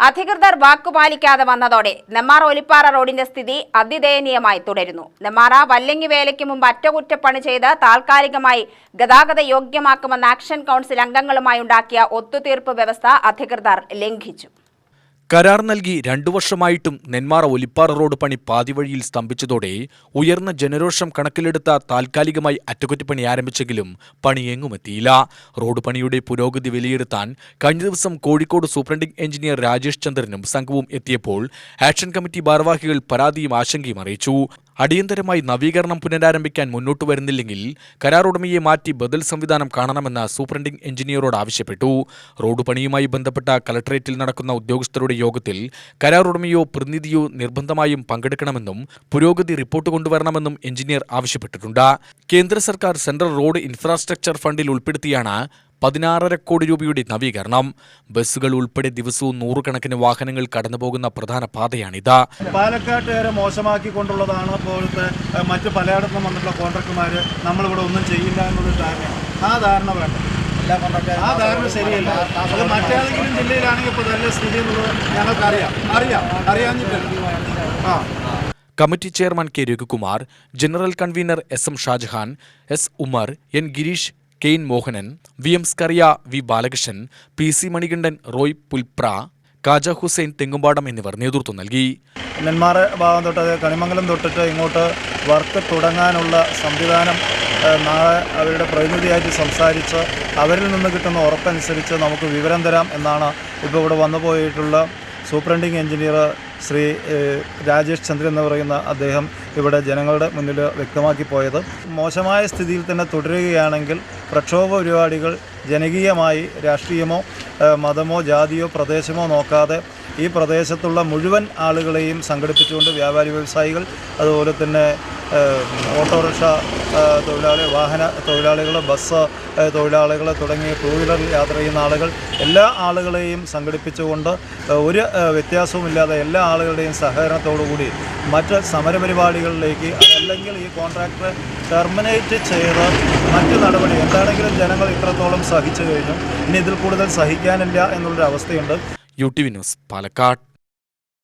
അധികൃതർ വാക്കുപാലിക്കാതെ വന്നതോടെ നെന്മാറ ഒലിപ്പാറ റോഡിന്റെ സ്ഥിതി അതിദയനീയമായി തുടരുന്നു. നെന്മാറ വല്ലങ്ങി വേലയ്ക്ക് മുമ്പ് അറ്റകുറ്റപ്പണി ചെയ്ത് താൽക്കാലികമായി ഗതാഗത യോഗ്യമാക്കുമെന്ന ആക്ഷൻ കൗൺസിൽ അംഗങ്ങളുമായി ഉണ്ടാക്കിയ ഒത്തുതീർപ്പ് വ്യവസ്ഥ അധികൃതർ ലംഘിച്ചു. കരാർ നൽകി 2 വർഷമായിട്ടും നെന്മാറ ഒലിപ്പാറ റോഡ് പണി പാതിവഴിയിൽ സ്തംഭിച്ചതോടെ ഉയർന്ന ജനരോഷം കണക്കിലെടുത്ത താൽക്കാലികമായി അറ്റകുറ്റപ്പണി ആരംഭിച്ചെങ്കിലും പണി എങ്ങുമെത്തിയില്ല. റോഡ് പണിയുടെ പുരോഗതി വിലയിരുത്താൻ കഴിഞ്ഞ ദിവസം കോഴിക്കോട് സൂപ്രണ്ടിംഗ് എഞ്ചിനീയർ രാജേഷ് ചന്ദ്രനും സംഘവും എത്തിയപ്പോൾ ആക്ഷൻ കമ്മിറ്റി ഭാരവാഹികൾ പരാതിയും ആശങ്കയും അറിയിച്ചു. അടിയന്തരമായി നവീകരണം പുനരാരംഭിക്കാൻ മുന്നോട്ടു വരുന്നില്ലെങ്കിൽ കരാർ ഉടമയെ മാറ്റി ബദൽ സംവിധാനം കാണണമെന്ന് സൂപ്രണ്ടിംഗ് എഞ്ചിനീയറോട് ആവശ്യപ്പെട്ടു. റോഡ് പണിയുമായി ബന്ധപ്പെട്ട കളക്ടറേറ്റിൽ നടക്കുന്ന ഉദ്യോഗസ്ഥരുടെ യോഗത്തിൽ കരാർ ഉടമയോ പ്രതിനിധിയോ നിർബന്ധമായും പങ്കെടുക്കണമെന്നും പുരോഗതി റിപ്പോർട്ട് കൊണ്ടുവരണമെന്നും എഞ്ചിനീയർ ആവശ്യപ്പെട്ടിട്ടുണ്ട്. കേന്ദ്ര സർക്കാർ സെൻട്രൽ റോഡ് ഇൻഫ്രാസ്ട്രക്ചർ ഫണ്ടിൽ ഉൾപ്പെടുത്തിയാണ് 16.5 കോടി രൂപയുടെ നവീകരണം. ബസ്സുകൾ ഉൾപ്പെടെ ദിവസവും 100 കണക്കിന് വാഹനങ്ങൾ കടന്നുപോകുന്ന പ്രധാന പാതയാണിത്. പാലക്കാട്ടുകാരെ മോശമാക്കിക്കൊണ്ടുള്ളതാണ് ഇപ്പോഴത്തെ മറ്റ് പലയിടത്തും വന്നിട്ടുള്ള കോൺട്രാക്ടർമാർ നമ്മളിവിടെ ഒന്നും ചെയ്യില്ല എന്നുള്ളൊരു ധാരണയാണ്. ആ ധാരണ വേണ്ട, ആ ധാരണ ശരിയല്ല. അത് മറ്റേതെങ്കിലും ജില്ലയിലാണെങ്കിൽ ഇപ്പോൾ നല്ല സ്ഥിതി എന്നുള്ളത് ഞങ്ങൾക്കറിയാം, അറിയാഞ്ഞിട്ടില്ല. Committee chairman K Raghukumar, general convener SM Shajahan, S Umar, N Girish, കെയിൻ Mohanan, VM Scaria, V Balakrishnan, PC Manikandan, Roy Pulpra, Kaja Hussain Thengumpadam എന്നിവർ നേതൃത്വം നൽകി. നെന്മാറ ഭാഗം തൊട്ട് കണിമംഗലം തൊട്ടിട്ട് ഇങ്ങോട്ട് വർക്ക് തുടങ്ങാനുള്ള സംവിധാനം നാളെ അവരുടെ പ്രതിനിധിയായിട്ട് സംസാരിച്ച് അവരിൽ നിന്ന് കിട്ടുന്ന ഉറപ്പനുസരിച്ച് നമുക്ക് വിവരം തരാം എന്നാണ് ഇപ്പോൾ ഇവിടെ വന്നു പോയിട്ടുള്ള സൂപ്രണ്ടിംഗ് എഞ്ചിനീയർ ശ്രീ രാജേഷ് ചന്ദ്രൻ എന്ന് പറയുന്ന അദ്ദേഹം ഇവിടെ ജനങ്ങളുടെ മുന്നിൽ വ്യക്തമാക്കി പോയത്. മോശമായ സ്ഥിതിയിൽ തന്നെ തുടരുകയാണെങ്കിൽ പ്രക്ഷോഭ പരിപാടികൾ ജനകീയമായി രാഷ്ട്രീയമോ മതമോ ജാതിയോ പ്രദേശമോ നോക്കാതെ ഈ പ്രദേശത്തുള്ള മുഴുവൻ ആളുകളെയും സംഘടിപ്പിച്ചുകൊണ്ട് വ്യാപാരി വ്യവസായികൾ, അതുപോലെ തന്നെ ഓട്ടോറിക്ഷ തൊഴിലാളികൾ, വാഹന തൊഴിലാളികൾ, ബസ് തൊഴിലാളികൾ തുടങ്ങിയ ടൂ വീലറിൽ യാത്ര ചെയ്യുന്ന ആളുകൾ, എല്ലാ ആളുകളെയും സംഘടിപ്പിച്ചുകൊണ്ട് ഒരു വ്യത്യാസവുമില്ലാതെ എല്ലാ ആളുകളുടെയും സഹകരണത്തോടുകൂടി മറ്റ് സമരപരിപാടികളിലേക്ക്, അതല്ലെങ്കിൽ ഈ കോൺട്രാക്ടറെ ടെർമിനേറ്റ് ചെയ്ത് മറ്റ് നടപടി എന്താണെങ്കിലും ജനങ്ങൾ ഇത്രത്തോളം സഹിച്ചു കഴിഞ്ഞു. ഇനി ഇതിൽ കൂടുതൽ സഹിക്കാനില്ല എന്നുള്ളൊരു അവസ്ഥയുണ്ട്. UTV news, Palakkad.